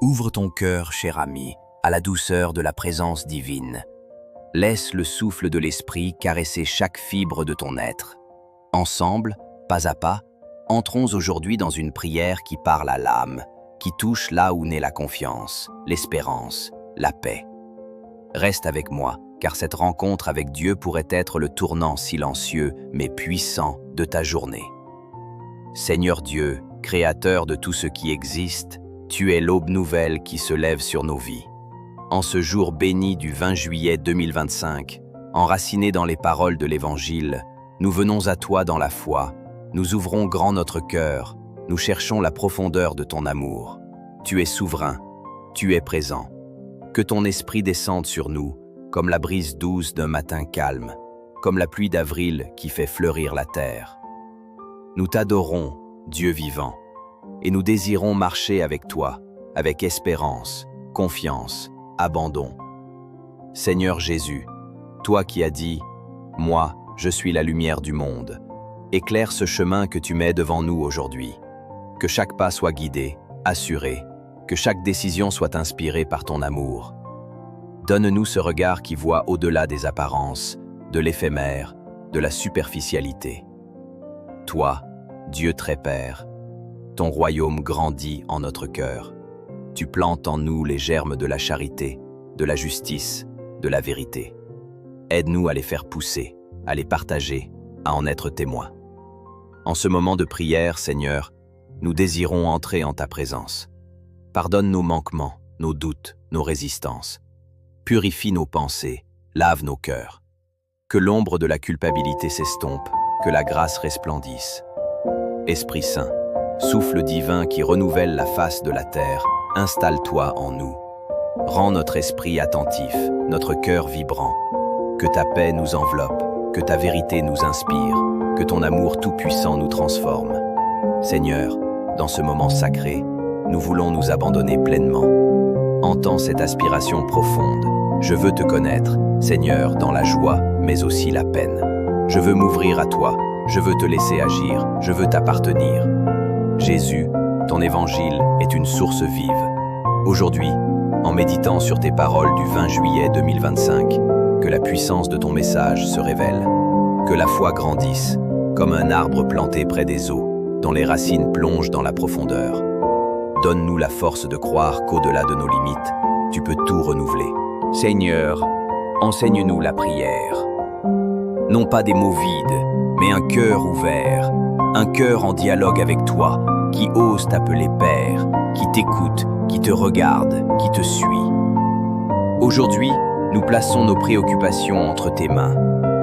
Ouvre ton cœur, cher ami, à la douceur de la présence divine. Laisse le souffle de l'esprit caresser chaque fibre de ton être. Ensemble, pas à pas, entrons aujourd'hui dans une prière qui parle à l'âme, qui touche là où naît la confiance, l'espérance, la paix. Reste avec moi, car cette rencontre avec Dieu pourrait être le tournant silencieux mais puissant de ta journée. Seigneur Dieu, Créateur de tout ce qui existe, tu es l'aube nouvelle qui se lève sur nos vies. En ce jour béni du 20 juillet 2025, enracinés dans les paroles de l'Évangile, nous venons à toi dans la foi, nous ouvrons grand notre cœur, nous cherchons la profondeur de ton amour. Tu es souverain, tu es présent. Que ton esprit descende sur nous, comme la brise douce d'un matin calme, comme la pluie d'avril qui fait fleurir la terre. Nous t'adorons, Dieu vivant, et nous désirons marcher avec toi, avec espérance, confiance, abandon. Seigneur Jésus, toi qui as dit « Moi, je suis la lumière du monde », éclaire ce chemin que tu mets devant nous aujourd'hui. Que chaque pas soit guidé, assuré, que chaque décision soit inspirée par ton amour. Donne-nous ce regard qui voit au-delà des apparences, de l'éphémère, de la superficialité. Toi, Dieu très Père, ton royaume grandit en notre cœur. Tu plantes en nous les germes de la charité, de la justice, de la vérité. Aide-nous à les faire pousser, à les partager, à en être témoins. En ce moment de prière, Seigneur, nous désirons entrer en ta présence. Pardonne nos manquements, nos doutes, nos résistances. Purifie nos pensées, lave nos cœurs. Que l'ombre de la culpabilité s'estompe, que la grâce resplendisse. Esprit Saint, souffle divin qui renouvelle la face de la terre, installe-toi en nous. Rends notre esprit attentif, notre cœur vibrant. Que ta paix nous enveloppe, que ta vérité nous inspire, que ton amour tout-puissant nous transforme. Seigneur, dans ce moment sacré, nous voulons nous abandonner pleinement. Entends cette aspiration profonde. Je veux te connaître, Seigneur, dans la joie, mais aussi la peine. Je veux m'ouvrir à toi, je veux te laisser agir, je veux t'appartenir. Jésus, ton évangile est une source vive. Aujourd'hui, en méditant sur tes paroles du 20 juillet 2025, que la puissance de ton message se révèle, que la foi grandisse, comme un arbre planté près des eaux, dont les racines plongent dans la profondeur. Donne-nous la force de croire qu'au-delà de nos limites, tu peux tout renouveler. Seigneur, enseigne-nous la prière. Non pas des mots vides, mais un cœur ouvert, un cœur en dialogue avec toi, qui ose t'appeler Père, qui t'écoute, qui te regarde, qui te suit. Aujourd'hui, nous plaçons nos préoccupations entre tes mains.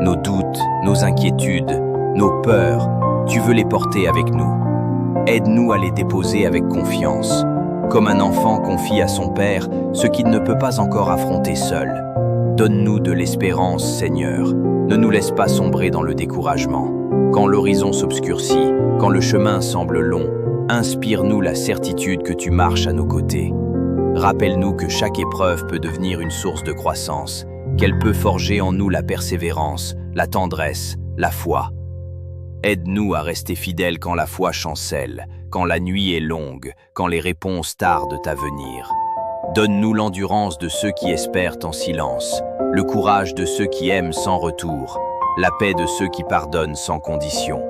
Nos doutes, nos inquiétudes, nos peurs, tu veux les porter avec nous. Aide-nous à les déposer avec confiance, comme un enfant confie à son père ce qu'il ne peut pas encore affronter seul. Donne-nous de l'espérance, Seigneur. Ne nous laisse pas sombrer dans le découragement. Quand l'horizon s'obscurcit, quand le chemin semble long, inspire-nous la certitude que tu marches à nos côtés. Rappelle-nous que chaque épreuve peut devenir une source de croissance, qu'elle peut forger en nous la persévérance, la tendresse, la foi. Aide-nous à rester fidèles quand la foi chancelle, quand la nuit est longue, quand les réponses tardent à venir. Donne-nous l'endurance de ceux qui espèrent en silence, le courage de ceux qui aiment sans retour, la paix de ceux qui pardonnent sans condition.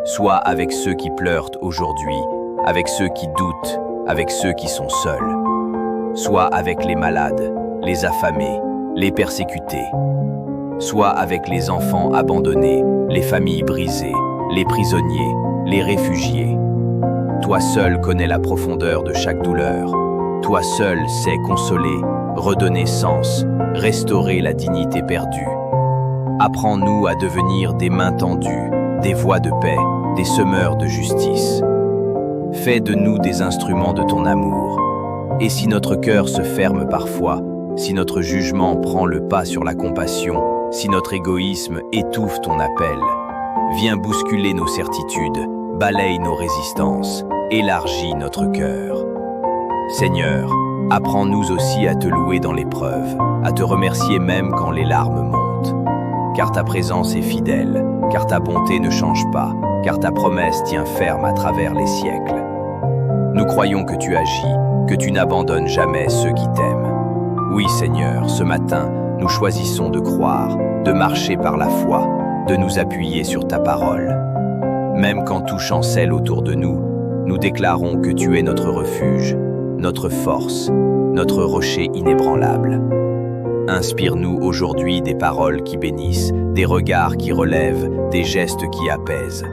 Sois avec ceux qui pleurent aujourd'hui, avec ceux qui doutent, avec ceux qui sont seuls. Sois avec les malades, les affamés, les persécutés. Sois avec les enfants abandonnés, les familles brisées, les prisonniers, les réfugiés. Toi seul connais la profondeur de chaque douleur. Toi seul sais consoler, redonner sens, restaurer la dignité perdue. Apprends-nous à devenir des mains tendues, des voix de paix, des semeurs de justice. Fais de nous des instruments de ton amour. Et si notre cœur se ferme parfois, si notre jugement prend le pas sur la compassion, si notre égoïsme étouffe ton appel, viens bousculer nos certitudes, balaye nos résistances, élargis notre cœur. Seigneur, apprends-nous aussi à te louer dans l'épreuve, à te remercier même quand les larmes montent. Car ta présence est fidèle, car ta bonté ne change pas, car ta promesse tient ferme à travers les siècles. Nous croyons que tu agis, que tu n'abandonnes jamais ceux qui t'aiment. Oui, Seigneur, ce matin, nous choisissons de croire, de marcher par la foi, de nous appuyer sur ta parole. Même quand tout chancelle autour de nous, nous déclarons que tu es notre refuge, notre force, notre rocher inébranlable. Inspire-nous aujourd'hui des paroles qui bénissent, des regards qui relèvent, des gestes qui apaisent.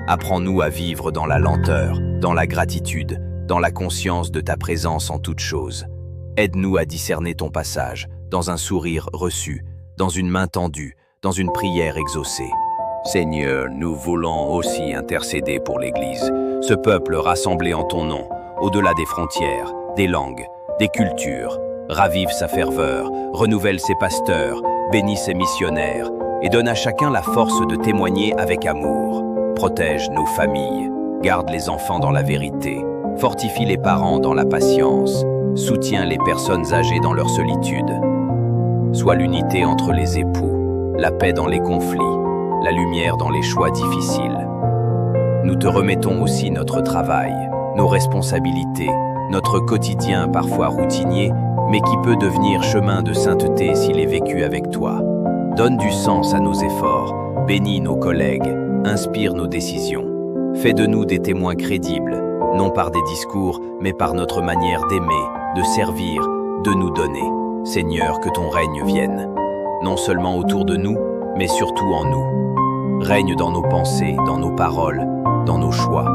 Apprends-nous à vivre dans la lenteur, dans la gratitude, dans la conscience de ta présence en toutes choses. Aide-nous à discerner ton passage, dans un sourire reçu, dans une main tendue, dans une prière exaucée. Seigneur, nous voulons aussi intercéder pour l'Église, ce peuple rassemblé en ton nom, au-delà des frontières, des langues, des cultures. Ravive sa ferveur, renouvelle ses pasteurs, bénis ses missionnaires et donne à chacun la force de témoigner avec amour. Protège nos familles, garde les enfants dans la vérité, fortifie les parents dans la patience, soutiens les personnes âgées dans leur solitude. Sois l'unité entre les époux, la paix dans les conflits, la lumière dans les choix difficiles. Nous te remettons aussi notre travail, nos responsabilités, notre quotidien parfois routinier, mais qui peut devenir chemin de sainteté s'il est vécu avec toi. Donne du sens à nos efforts, bénis nos collègues, inspire nos décisions. Fais de nous des témoins crédibles, non par des discours, mais par notre manière d'aimer, de servir, de nous donner. Seigneur, que ton règne vienne, non seulement autour de nous, mais surtout en nous. Règne dans nos pensées, dans nos paroles, dans nos choix.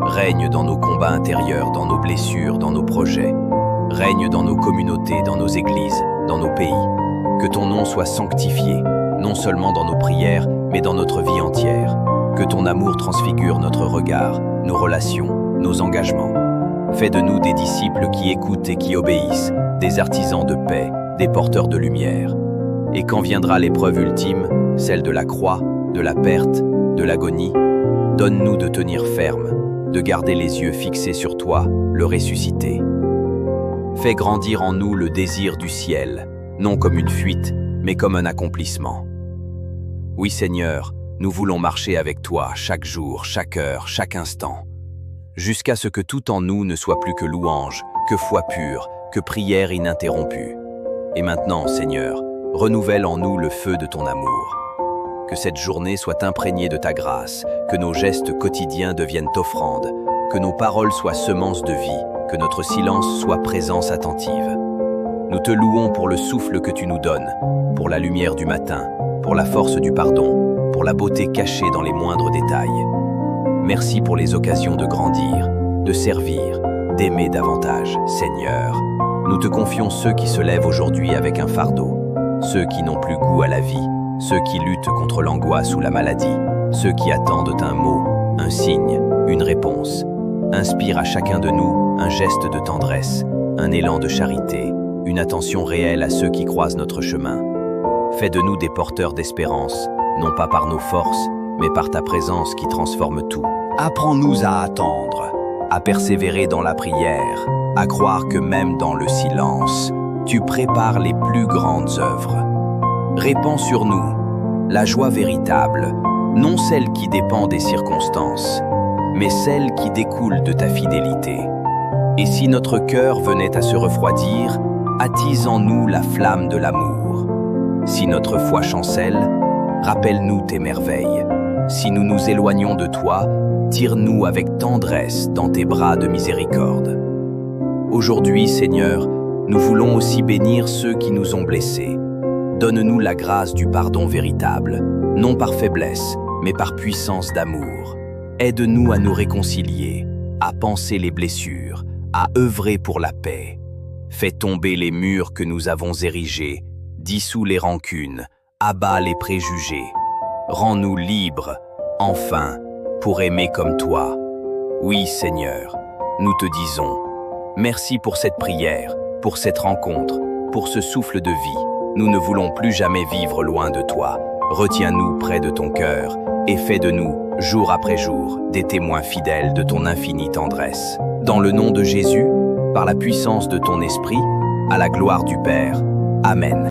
Règne dans nos combats intérieurs, dans nos blessures, dans nos projets. Règne dans nos communautés, dans nos églises, dans nos pays. Que ton nom soit sanctifié, non seulement dans nos prières, mais dans notre vie entière. Que ton amour transfigure notre regard, nos relations, nos engagements. Fais de nous des disciples qui écoutent et qui obéissent, des artisans de paix, des porteurs de lumière. Et quand viendra l'épreuve ultime, celle de la croix, de la perte, de l'agonie, donne-nous de tenir ferme, de garder les yeux fixés sur toi, le ressuscité. Fais grandir en nous le désir du ciel, non comme une fuite, mais comme un accomplissement. Oui Seigneur, nous voulons marcher avec toi chaque jour, chaque heure, chaque instant, jusqu'à ce que tout en nous ne soit plus que louange, que foi pure, que prière ininterrompue. Et maintenant, Seigneur, renouvelle en nous le feu de ton amour. Que cette journée soit imprégnée de ta grâce, que nos gestes quotidiens deviennent offrandes, que nos paroles soient semences de vie, que notre silence soit présence attentive. Nous te louons pour le souffle que tu nous donnes, pour la lumière du matin, pour la force du pardon, pour la beauté cachée dans les moindres détails. Merci pour les occasions de grandir, de servir, d'aimer davantage, Seigneur. Nous te confions ceux qui se lèvent aujourd'hui avec un fardeau, ceux qui n'ont plus goût à la vie, ceux qui luttent contre l'angoisse ou la maladie, ceux qui attendent un mot, un signe, une réponse. Inspire à chacun de nous un geste de tendresse, un élan de charité, une attention réelle à ceux qui croisent notre chemin. Fais de nous des porteurs d'espérance, non pas par nos forces, mais par ta présence qui transforme tout. Apprends-nous à attendre, à persévérer dans la prière, à croire que même dans le silence, tu prépares les plus grandes œuvres. Répands sur nous la joie véritable, non celle qui dépend des circonstances, mais celle qui découle de ta fidélité. Et si notre cœur venait à se refroidir, attise en nous la flamme de l'amour. Si notre foi chancelle, rappelle-nous tes merveilles. Si nous nous éloignons de toi, tire-nous avec tendresse dans tes bras de miséricorde. Aujourd'hui, Seigneur, nous voulons aussi bénir ceux qui nous ont blessés. Donne-nous la grâce du pardon véritable, non par faiblesse, mais par puissance d'amour. Aide-nous à nous réconcilier, à panser les blessures, à œuvrer pour la paix. Fais tomber les murs que nous avons érigés, dissous les rancunes, abat les préjugés. Rends-nous libres, enfin, pour aimer comme toi. Oui, Seigneur, nous te disons, merci pour cette prière, pour cette rencontre, pour ce souffle de vie. Nous ne voulons plus jamais vivre loin de toi. Retiens-nous près de ton cœur et fais de nous, jour après jour, des témoins fidèles de ton infinie tendresse. Dans le nom de Jésus, par la puissance de ton esprit, à la gloire du Père. Amen.